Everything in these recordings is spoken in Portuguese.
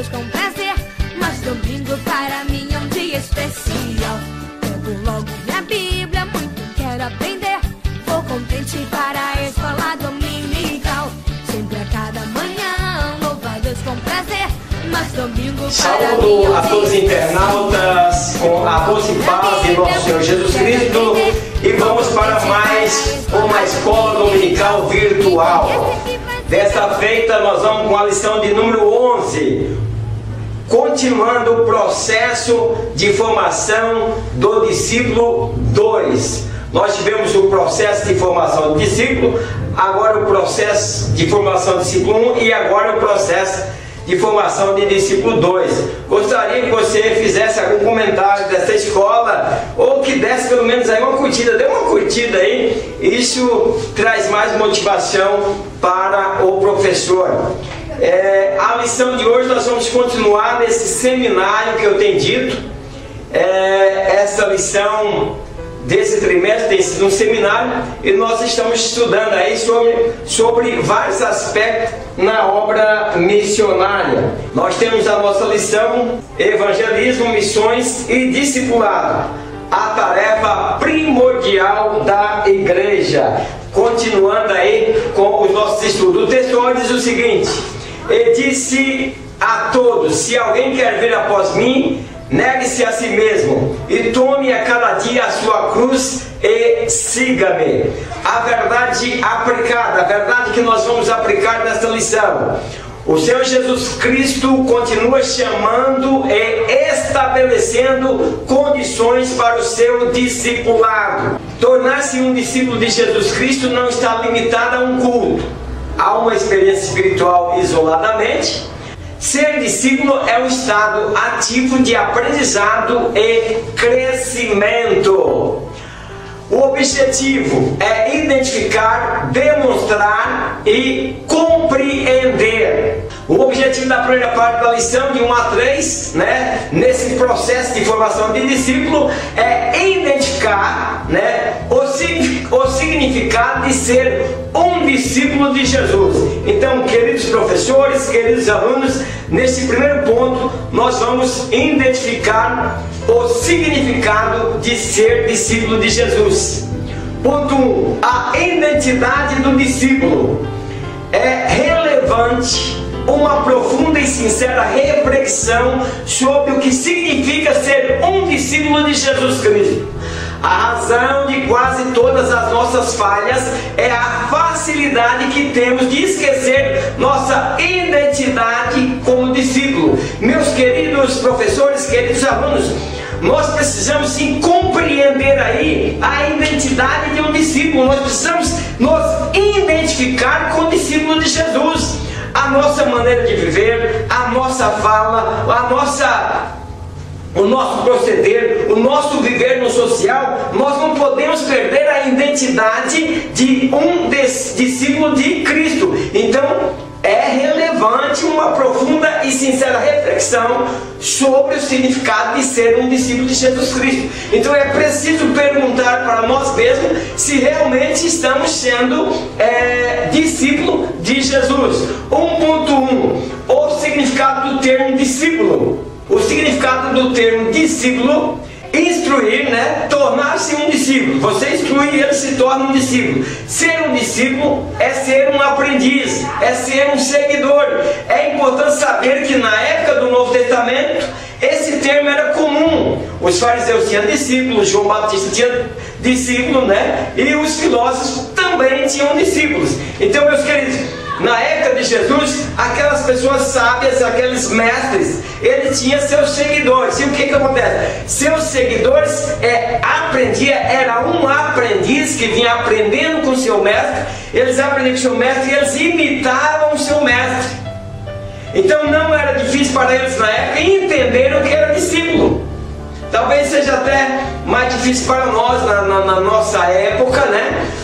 louvados com prazer, mas domingo para mim é um dia especial. Pego logo minha Bíblia, muito quero aprender. Vou contente para a escola dominical. Sempre a cada manhã, louvados com prazer, mas domingo para mim é um dia especial. Saúdo a todos os internautas com a voz e paz de nosso Senhor Jesus Cristo. E vamos para mais uma escola dominical virtual. Desta feita nós vamos com a lição de número 11. Continuando o processo de formação do discípulo 2. Nós tivemos o processo de formação do discípulo, agora o processo de formação do discípulo 1 e agora o processo de formação de discípulo 2. Gostaria que você fizesse algum comentário dessa escola, ou que desse pelo menos aí uma curtida. Dê uma curtida aí, isso traz mais motivação para o professor. A lição de hoje nós vamos continuar nesse seminário que eu tenho dito. Essa lição desse trimestre tem sido um seminário e nós estamos estudando aí sobre vários aspectos na obra missionária. Nós temos a nossa lição evangelismo, missões e discipulado, a tarefa primordial da igreja. Continuando aí com os nossos estudos, o texto diz o seguinte: ele disse a todos: se alguém quer vir após mim, negue-se a si mesmo e tome a cada dia a sua cruz e siga-me. A verdade aplicada, a verdade que nós vamos aplicar nesta lição: o Senhor Jesus Cristo continua chamando e estabelecendo condições para o seu discipulado. Tornar-se um discípulo de Jesus Cristo não está limitado a um culto, a uma experiência espiritual isoladamente. Ser discípulo é um estado ativo de aprendizado e crescimento. O objetivo é identificar, demonstrar e compreender. O objetivo da primeira parte da lição, de 1 a 3, nesse processo de formação de discípulo, é identificar o significado de ser um discípulo de Jesus. Então, queridos professores, queridos alunos, nesse primeiro ponto, nós vamos identificar o significado de ser discípulo de Jesus. Ponto 1. A identidade do discípulo. É relevante uma profunda e sincera reflexão sobre o que significa ser um discípulo de Jesus Cristo. A razão de quase todas as nossas falhas é a facilidade que temos de esquecer nossa identidade como discípulo. Meus queridos professores, queridos alunos, nós precisamos sim compreender aí a identidade de um discípulo. Nós precisamos nos identificar com o discípulo de Jesus. A nossa maneira de viver, a nossa fala, o nosso proceder, o nosso viver no social, nós não podemos perder a identidade de um discípulo de Cristo. Então, é relevante uma profunda e sincera reflexão sobre o significado de ser um discípulo de Jesus Cristo. Então é preciso perguntar para nós mesmos se realmente estamos sendo discípulo de Jesus. 1.1. O significado do termo discípulo. O significado do termo discípulo: instruir, tornar-se um discípulo. Você instrui, ele se torna um discípulo. Ser um discípulo é ser um aprendiz, é ser um seguidor. É importante saber que na época do Novo Testamento esse termo era comum. Os fariseus tinham discípulos, João Batista tinha discípulo, e os filósofos também tinham discípulos. Então, meus queridos, na época de Jesus, aquelas pessoas sábias, aqueles mestres, ele tinha seus seguidores. E o que acontece? Seus seguidores era um aprendiz que vinha aprendendo com seu mestre. Eles aprendiam com seu mestre e eles imitavam o seu mestre. Então não era difícil para eles na época entender o que era discípulo. Talvez seja até mais difícil para nós na nossa época,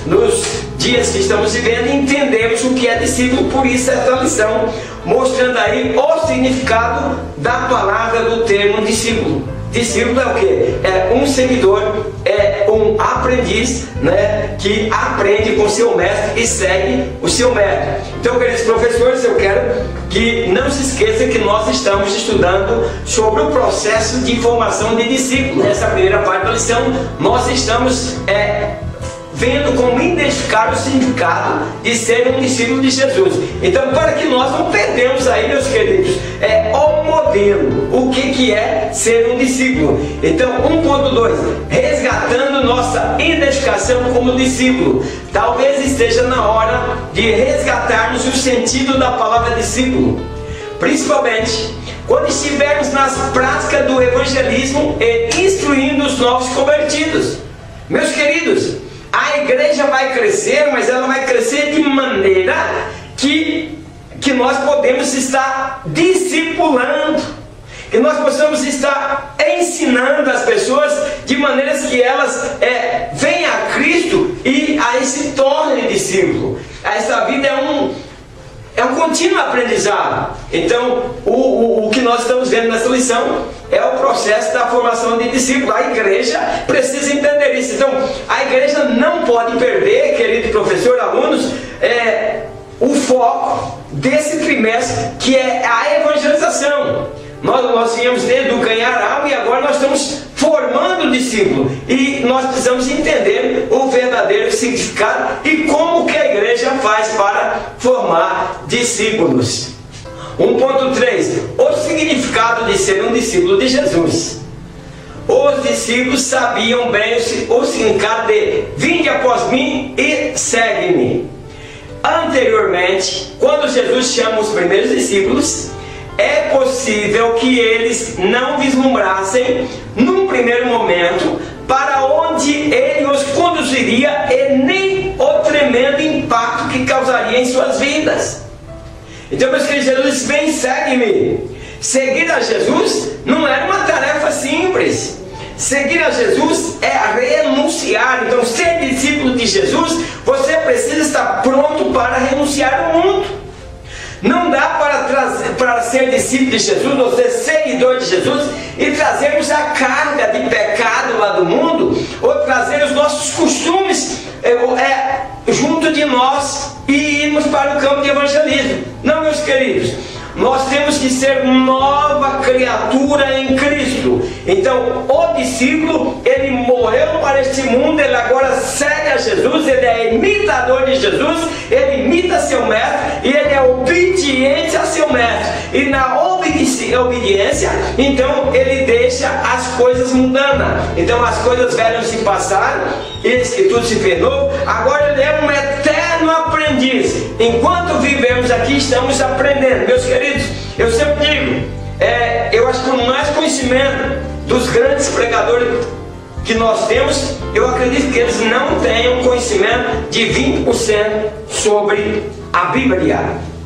nos dias que estamos vivendo, entendemos o que é discípulo. Por isso esta lição, mostrando aí o significado da palavra, do termo discípulo. Discípulo é o quê? É um seguidor, é um aprendiz aprendiz, né, que aprende com seu mestre e segue o seu mestre. Então, queridos professores, eu quero que não se esqueça que nós estamos estudando sobre o processo de formação de discípulos. Nessa primeira parte da lição, nós estamos vendo como identificar o significado de ser um discípulo de Jesus. Então, para que nós não perdemos aí, meus queridos, o modelo, o que é ser um discípulo. Então, 1.2, resgatando nossa identificação como discípulo. Talvez esteja na hora de resgatarmos o sentido da palavra discípulo, principalmente quando estivermos nas práticas do evangelismo e instruindo os novos convertidos. Meus queridos, a igreja vai crescer, mas ela vai crescer de maneira que nós podemos estar discipulando, que nós possamos estar ensinando as pessoas de maneiras que elas venham a Cristo e aí se tornem discípulos. Essa vida é um contínuo aprendizado. Então, o que nós estamos vendo nessa lição é o processo da formação de discípulos. A igreja precisa entender isso. Então, a igreja não pode perder, querido professor, alunos, o foco desse trimestre, que é a evangelização. Nós viemos desde o ganhar alma e agora nós estamos formando o discípulo. E nós precisamos entender o verdadeiro significado e como que a igreja faz para formar discípulos. 1.3, o significado de ser um discípulo de Jesus. Os discípulos sabiam bem o significado de vinde após mim e segue-me. Anteriormente, quando Jesus chama os primeiros discípulos, é possível que eles não vislumbrassem, num primeiro momento, para onde ele os conduziria e nem o tremendo impacto que causaria em suas vidas. Então, meus queridos, Jesus vem, segue-me. Seguir a Jesus não era uma tarefa simples. Seguir a Jesus é renunciar. Então, ser discípulo de Jesus, você precisa estar pronto para renunciar ao mundo. Não dá para ser discípulo de Jesus, ou ser seguidor de Jesus, e trazermos a carga de pecado lá do mundo, ou trazer os nossos costumes junto de nós e irmos para o campo de evangelismo. Não, meus queridos, nós temos que ser nova criatura em Cristo. Então, o discípulo, ele morreu para este mundo, ele agora segue a Jesus, ele é imitador de Jesus, ele imita seu mestre e ele é obediente a seu mestre. E na obediência, então, ele deixa as coisas mundanas. Então, as coisas velhas se passaram, eis que tudo se fez novo. Agora ele é um eterno aprendiz. Enquanto vivemos aqui, estamos aprendendo. Meus queridos, eu sempre digo, eu acho que o mais conhecimento dos grandes pregadores que nós temos, eu acredito que eles não tenham conhecimento de 20% sobre a Bíblia,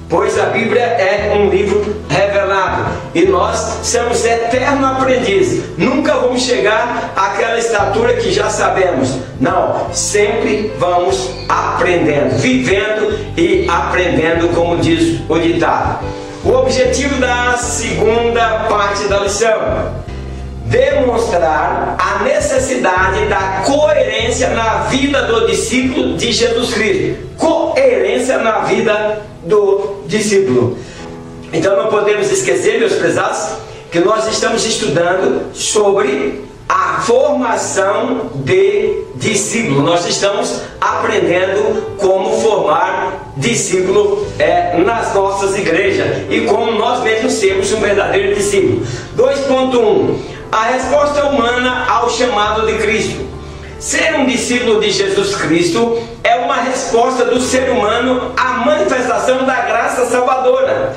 pois a Bíblia é um livro revelado e nós somos eterno aprendizes. Nunca vamos chegar àquela estatura que já sabemos. Não, sempre vamos aprendendo, vivendo e aprendendo, como diz o ditado. O objetivo da segunda parte da lição: demonstrar a necessidade da coerência na vida do discípulo de Jesus Cristo. Coerência na vida do discípulo. Então não podemos esquecer, meus prezados, que nós estamos estudando sobre a formação de discípulo. Nós estamos aprendendo como formar discípulo nas nossas igrejas e como nós mesmos sermos um verdadeiro discípulo. 2.1, a resposta humana ao chamado de Cristo. Ser um discípulo de Jesus Cristo é uma resposta do ser humano à manifestação da graça salvadora.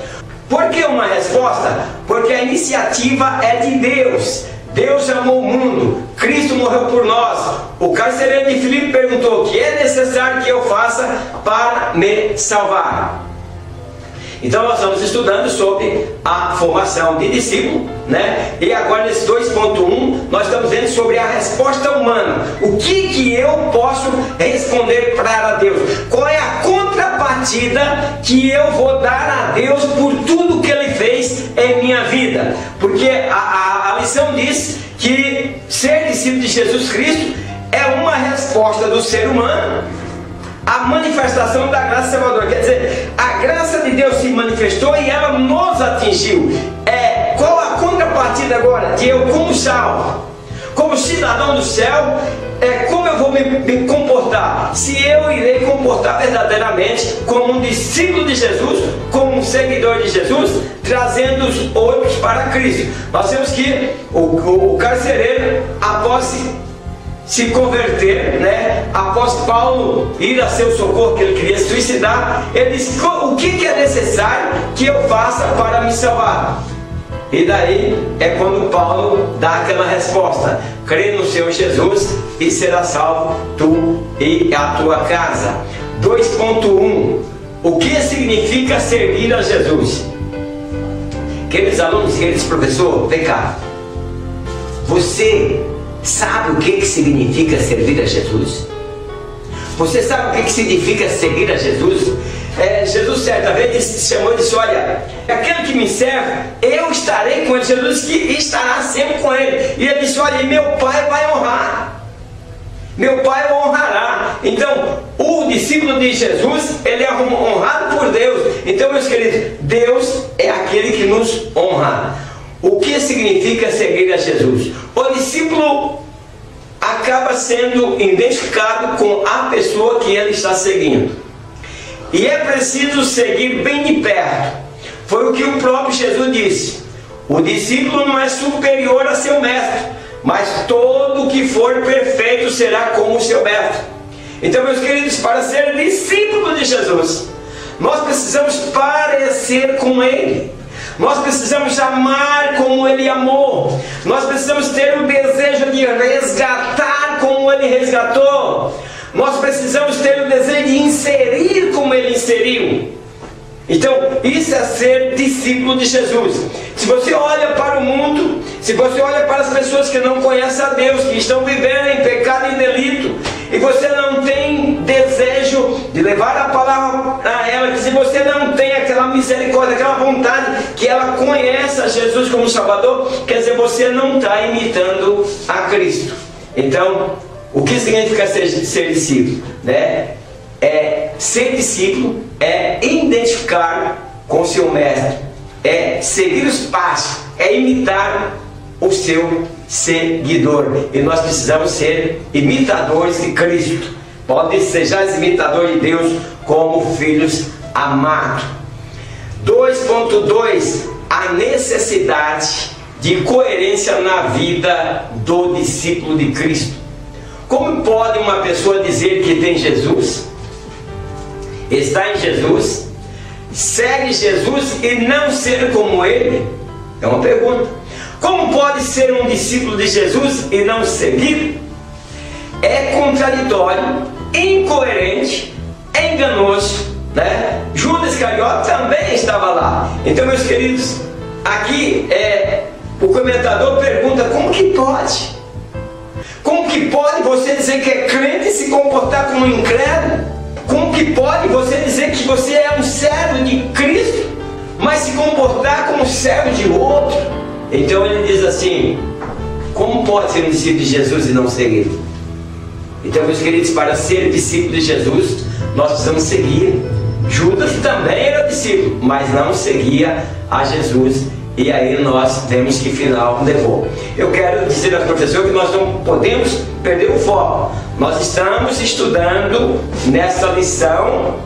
Por que uma resposta? Porque a iniciativa é de Deus. Deus amou o mundo, Cristo morreu por nós. O carcereiro de Filipe perguntou: o que é necessário que eu faça para me salvar? Então nós estamos estudando sobre a formação de discípulo, né? E agora nesse 2.1 nós estamos vendo sobre a resposta humana. O que eu posso responder para Deus? Qual é a contrapartida que eu vou dar a Deus por tudo que Ele fez em minha vida? Porque a lição diz que ser discípulo de Jesus Cristo é uma resposta do ser humano à manifestação da graça salvadora. Quer dizer, a graça de Deus se manifestou e ela nos atingiu. Qual a contrapartida agora? De eu, como salvo, como cidadão do céu, como eu vou me comportar? Se eu irei comportar verdadeiramente como um discípulo de Jesus, como um seguidor de Jesus, trazendo os outros para Cristo. Nós temos que o carcereiro, após se converter, após Paulo ir a seu socorro, que ele queria se suicidar, ele disse: o que é necessário que eu faça para me salvar? E daí é quando Paulo dá aquela resposta: crê no Senhor Jesus e será salvo tu e a tua casa. 2.1. O que significa servir a Jesus? Queridos alunos, queridos professor, vem cá. Você sabe o que significa servir a Jesus? Você sabe o que significa seguir a Jesus? Jesus certa vez chamou e disse: olha, aquele que me serve, eu estarei com ele. Jesus disse que estará sempre com ele. E ele disse: olha, meu Pai vai honrar, meu Pai o honrará. Então, o discípulo de Jesus, ele é honrado por Deus. Então, meus queridos, Deus é aquele que nos honra. O que significa seguir a Jesus? O discípulo acaba sendo identificado com a pessoa que ele está seguindo. E é preciso seguir bem de perto. Foi o que o próprio Jesus disse: o discípulo não é superior a seu mestre, mas todo o que for perfeito será como o seu mestre. Então, meus queridos, para ser discípulo de Jesus, nós precisamos parecer com Ele. Nós precisamos amar como Ele amou. Nós precisamos ter o desejo de resgatar como Ele resgatou. Nós precisamos ter o desejo de inserir como Ele inseriu. Então, isso é ser discípulo de Jesus. Se você olha para o mundo, se você olha para as pessoas que não conhecem a Deus, que estão vivendo em pecado e delito, e você não tem desejo de levar a palavra a ela, que se você não tem aquela misericórdia, aquela vontade que ela conheça Jesus como Salvador, quer dizer, você não está imitando a Cristo. Então, o que significa ser discípulo? Ser discípulo é identificar com o seu mestre, é seguir os passos, é imitar o seu seguidor. E nós precisamos ser imitadores de Cristo. Pode sejar imitador de Deus como filhos amados. 2.2. A necessidade de coerência na vida do discípulo de Cristo. Como pode uma pessoa dizer que tem Jesus, está em Jesus, segue Jesus e não ser como Ele? É uma pergunta. Como pode ser um discípulo de Jesus e não seguir? É contraditório, incoerente, enganoso, Judas Iscariote também estava lá. Então, meus queridos, aqui o comentador pergunta: como que pode? Como que pode você dizer que é crente e se comportar como um incrédulo? Como que pode você dizer que você é um servo de Cristo, mas se comportar como servo de outro? Então ele diz assim: como pode ser um discípulo de Jesus e não seguir? Então, meus queridos, para ser discípulo de Jesus, nós precisamos seguir. Judas também era discípulo, mas não seguia a Jesus. E aí nós temos que final levou. Eu quero dizer ao professor que nós não podemos perder o foco. Nós estamos estudando nessa lição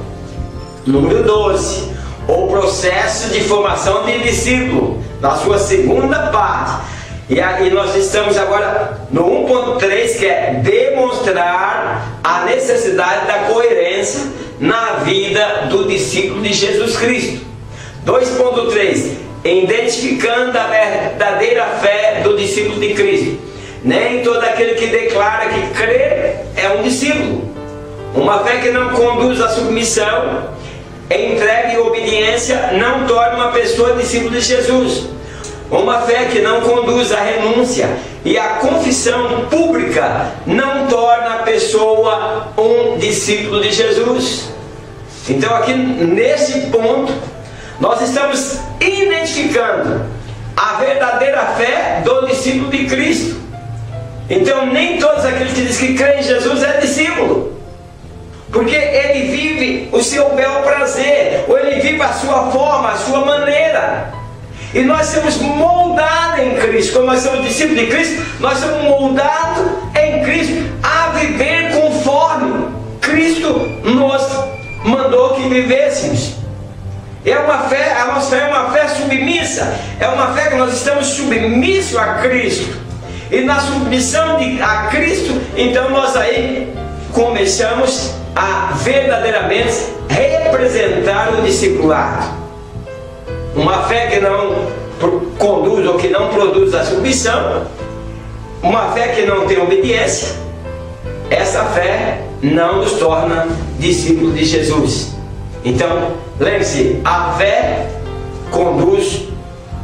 número 12, o processo de formação de discípulo, na sua segunda parte. E aí nós estamos agora no 1.3, que é demonstrar a necessidade da coerência na vida do discípulo de Jesus Cristo. 2.3, identificando a verdadeira fé do discípulo de Cristo. Nem todo aquele que declara que crê é um discípulo. Uma fé que não conduz à submissão, entrega e obediência, não torna uma pessoa discípulo de Jesus. Uma fé que não conduz à renúncia e à confissão pública não torna a pessoa um discípulo de Jesus. Então, aqui nesse ponto, nós estamos identificando a verdadeira fé do discípulo de Cristo. Então nem todos aqueles que dizem que creem em Jesus é discípulo, porque ele vive o seu bel prazer, ou ele vive a sua forma, a sua maneira. E nós somos moldados em Cristo. Quando nós somos discípulos de Cristo, nós somos moldados em Cristo a viver conforme Cristo nos mandou que vivêssemos. É uma fé, a nossa fé é uma fé submissa, é uma fé que nós estamos submissos a Cristo. E na submissão a Cristo, então nós aí começamos a verdadeiramente representar o discipulado. Uma fé que não conduz ou que não produz a submissão, uma fé que não tem obediência, essa fé não nos torna discípulos de Jesus. Então, lembre-se, a fé conduz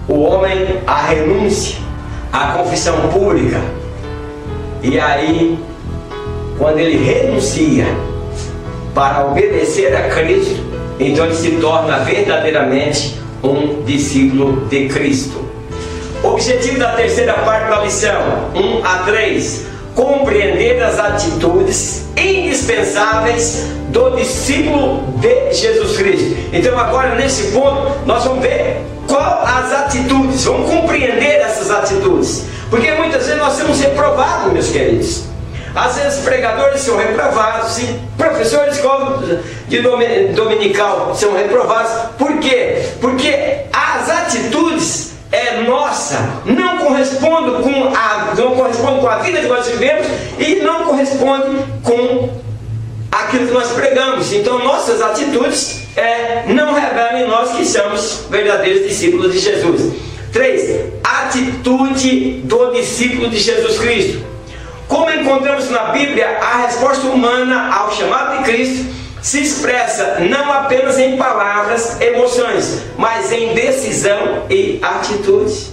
o homem à renúncia, à confissão pública. E aí, quando ele renuncia para obedecer a Cristo, então ele se torna verdadeiramente um discípulo de Cristo. Objetivo da terceira parte da lição, 1 a 3. Compreender as atitudes indispensáveis do discípulo de Jesus Cristo. Então agora nesse ponto nós vamos ver qual as atitudes, vamos compreender essas atitudes, porque muitas vezes nós somos reprovados, meus queridos. Às vezes pregadores são reprovados e professores de escola de dominical são reprovados. Por quê? Porque as atitudes nossa não correspondem com a vida que nós vivemos e não correspondem com aquilo que nós pregamos. Então nossas atitudes não revelam em nós que somos verdadeiros discípulos de Jesus. 3. Atitude do discípulo de Jesus Cristo. Como encontramos na Bíblia, a resposta humana ao chamado de Cristo se expressa não apenas em palavras, emoções, mas em decisão e atitudes.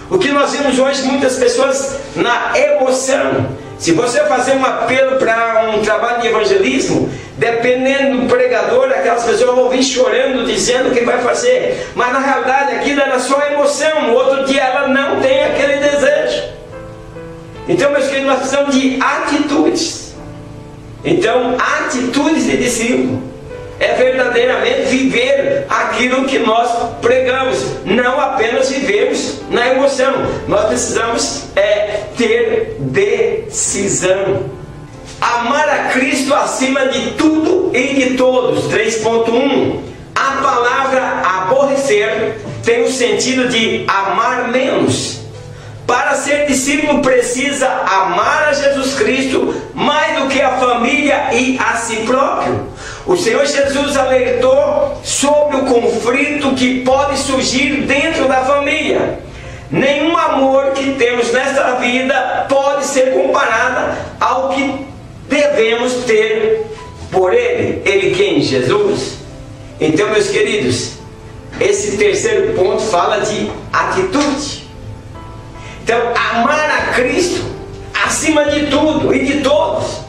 O que nós vemos hoje, muitas pessoas na emoção. Se você fazer um apelo para um trabalho de evangelismo, dependendo do pregador, aquelas pessoas vão vir chorando, dizendo o que vai fazer, mas na realidade aquilo era só emoção. No outro dia ela não tem aquele desejo. Então, meus queridos, nós precisamos de atitudes. Então, atitudes de discípulo é verdadeiramente viver aquilo que nós pregamos, não apenas vivemos na emoção. Nós precisamos ter decisão. Amar a Cristo acima de tudo e de todos. 3.1. A palavra aborrecer tem o sentido de amar menos. Para ser discípulo precisa amar a Jesus Cristo mais do que a família e a si próprio. O Senhor Jesus alertou sobre o conflito que pode surgir dentro da família. Nenhum amor que temos nesta vida pode ser comparado ao que devemos ter por Ele. Ele quem? Jesus. Então, meus queridos, esse terceiro ponto fala de atitude. Então, amar a Cristo acima de tudo e de todos.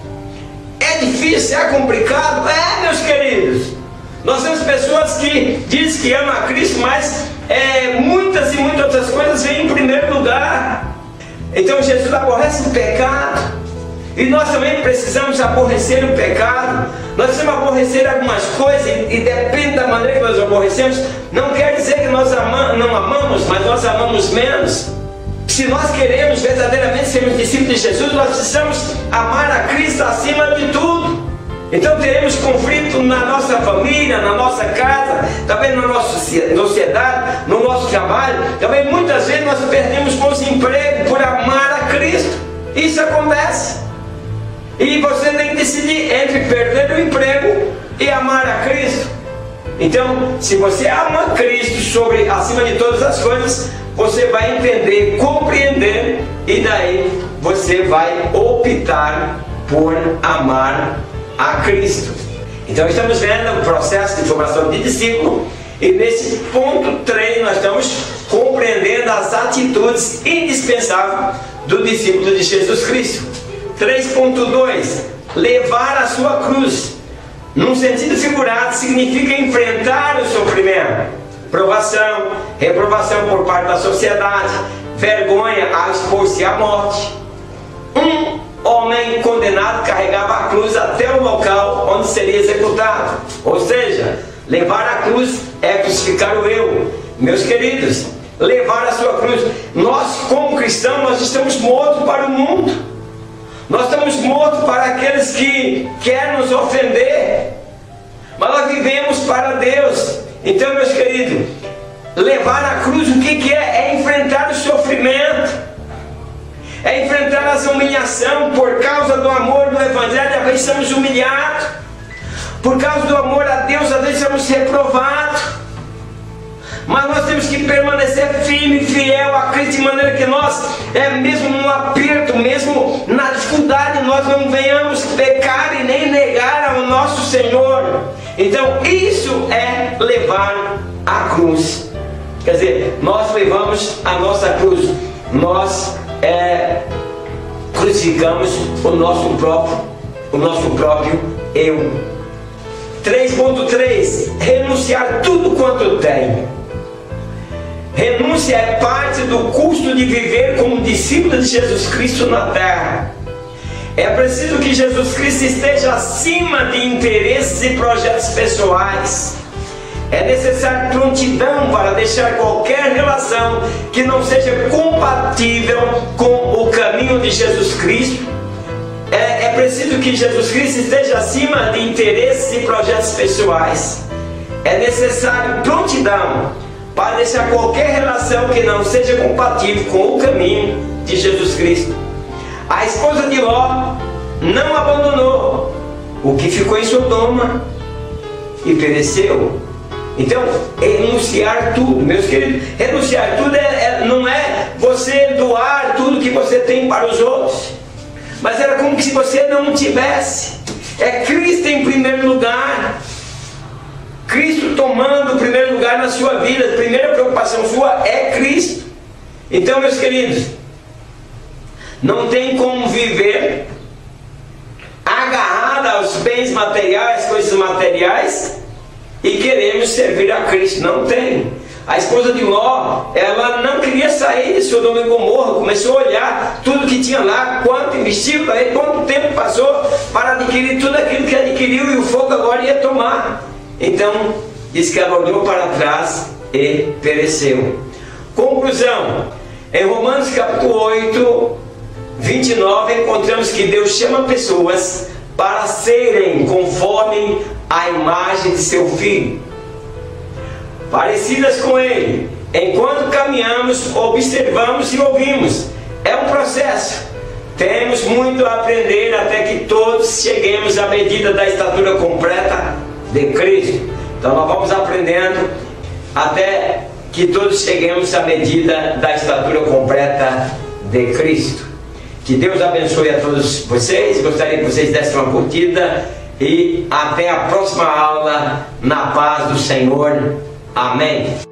É difícil, é complicado? Meus queridos. Nós temos pessoas que dizem que amam a Cristo, mas muitas e muitas outras coisas vêm em primeiro lugar. Então, Jesus aborrece o pecado. E nós também precisamos aborrecer o pecado. Nós precisamos aborrecer algumas coisas e depende da maneira que nós aborrecemos. Não quer dizer que nós não amamos, mas nós amamos menos. Se nós queremos verdadeiramente sermos discípulos de Jesus, nós precisamos amar a Cristo acima de tudo. Então teremos conflito na nossa família, na nossa casa, também na nossa sociedade, no nosso trabalho. Também muitas vezes nós perdemos bons empregos por amar a Cristo. Isso acontece. E você tem que decidir entre perder o emprego e amar a Cristo. Então, se você ama Cristo acima de todas as coisas, você vai entender, compreender, e daí você vai optar por amar a Cristo. Então estamos vendo o processo de formação de discípulo, e nesse ponto 3 nós estamos compreendendo as atitudes indispensáveis do discípulo de Jesus Cristo. 3.2. Levar a sua cruz. Num sentido figurado, significa enfrentar o sofrimento. Provação, reprovação por parte da sociedade, vergonha ao expor-se à morte. um homem condenado carregava a cruz até o local onde seria executado. Ou seja, levar a cruz é crucificar o eu. Meus queridos, levar a sua cruz. Nós, como cristãos, nós estamos mortos para o mundo. Nós estamos mortos para aqueles que querem nos ofender. Mas nós vivemos para Deus. Então, meus queridos, levar a cruz, o que é? É enfrentar o sofrimento. É enfrentar as humilhações. Por causa do amor do Evangelho, às vezes somos humilhados. Por causa do amor a Deus, às vezes somos reprovados. Mas nós temos que permanecer firme e fiel a Cristo, de maneira que nós, mesmo no aperto, mesmo na dificuldade, nós não venhamos pecar e nem negar ao nosso Senhor. Então isso é levar a cruz. Quer dizer, nós levamos a nossa cruz. Nós crucificamos o nosso próprio eu. 3.3 Renunciar tudo quanto eu tenho. Renúncia é parte do custo de viver como discípulo de Jesus Cristo na terra. É preciso que Jesus Cristo esteja acima de interesses e projetos pessoais. É necessário prontidão para deixar qualquer relação que não seja compatível com o caminho de Jesus Cristo. É preciso que Jesus Cristo esteja acima de interesses e projetos pessoais. É necessário prontidão para deixar qualquer relação que não seja compatível com o caminho de Jesus Cristo. A esposa de Ló não abandonou o que ficou em Sodoma e pereceu. Então, renunciar tudo, meus queridos, renunciar tudo não é você doar tudo que você tem para os outros, mas era como se você não tivesse. É Cristo em primeiro lugar. Cristo tomando o primeiro lugar na sua vida. A primeira preocupação sua é Cristo. Então, meus queridos, não tem como viver agarrado aos bens materiais, coisas materiais, e queremos servir a Cristo. Não tem. A esposa de Ló, ela não queria sair de Sodoma e Gomorra. Começou a olhar tudo que tinha lá, quanto investiu, quanto tempo passou para adquirir tudo aquilo que adquiriu, e o fogo agora ia tomar. Então, diz que ela olhou para trás e pereceu. Conclusão: em Romanos capítulo 8, 29, encontramos que Deus chama pessoas para serem conforme a imagem de seu Filho, parecidas com Ele. Enquanto caminhamos, observamos e ouvimos. É um processo. Temos muito a aprender até que todos cheguemos à medida da estatura completa de Cristo. Então nós vamos aprendendo até que todos cheguemos à medida da estatura completa de Cristo. Que Deus abençoe a todos vocês. Gostaria que vocês dessem uma curtida e até a próxima aula, na paz do Senhor. Amém.